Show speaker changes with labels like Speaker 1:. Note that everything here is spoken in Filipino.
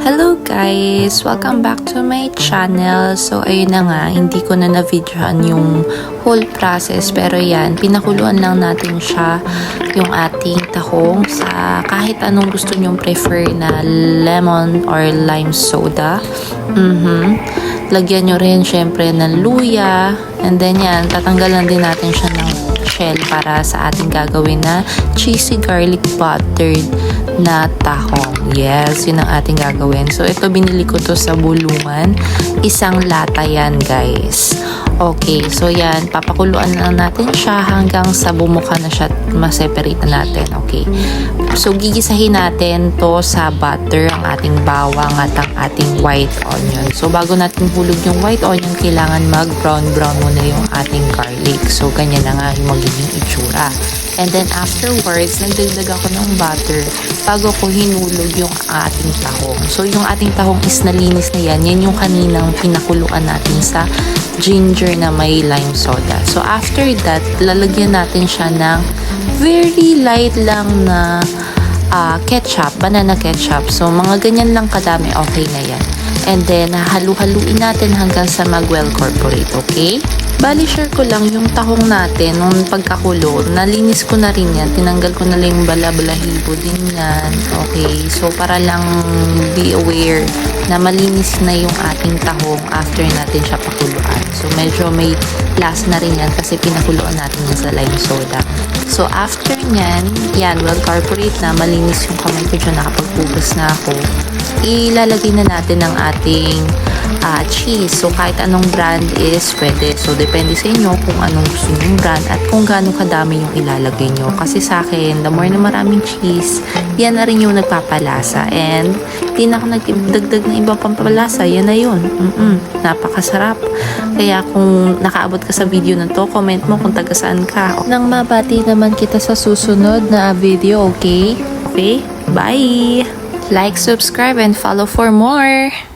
Speaker 1: Hello guys! Welcome back to my channel. So ayun na nga, hindi ko na na-videohan yung whole process. Pero yan, pinakuluan lang natin siya yung ating tahong sa kahit anong gusto nyong prefer na lemon or lime soda. Lagyan nyo rin syempre ng luya. And then yan, tatanggalan din natin siya ng shell para sa ating gagawin na cheesy garlic buttered na tahong. Yes, yun ang ating gagawin. So, ito binili ko to sa Bulungan. Isang lata yan, guys. Okay, so yan. Papakuluan lang natin siya hanggang sa bumuka na siya at ma-separate na natin. Okay. So, gigisahin natin to sa butter, ang ating bawang at ang ating white onion. So, bago natin hulog yung white onion, kailangan mag-brown-brown muna yung ating garlic. So, ganyan na nga yung magiging itsura. And then afterwards, nagdagdag ako ng butter bago ko hinulog yung ating tahong. So, yung ating tahong is nalinis na yan. Yan yung kaninang pinakuluan natin sa ginger na may lime soda. So, after that, lalagyan natin siya ng very light lang na ketchup, banana ketchup. So, mga ganyan lang kadami, okay na yan. And then, halu-haluin natin hanggang sa mag-well corporate, okay? Bali, share ko lang yung tahong natin nung pagkakulo. Nalinis ko na rin yan. Tinanggal ko na lang yung bala-balahibo din yan. Okay, so para lang be aware na malinis na yung ating tahong after natin siya pakuluan. So, medyo may last na rin yan kasi pinakuluan natin yan sa lime soda. So, after nyan, yan, well corporate na, malinis yung kamay ko dyan, nakapagpugas na ako. Ilalagay na natin ang ating cheese. So, kahit anong brand is pwede. So, depende sa inyo kung anong gusto nyong brand at kung gaano kadami yung ilalagay nyo. Kasi sa akin, the more na maraming cheese, yan na rin yung nagpapalasa. And, di na ako nagdagdag ng ibang pampalasa. Yan na yun. Napakasarap. Kaya kung nakaabot ka sa video na to, comment mo kung taga saan ka. Nang mabati naman kita sa susunod na video, okay? Okay? Bye! Like, subscribe, and follow for more!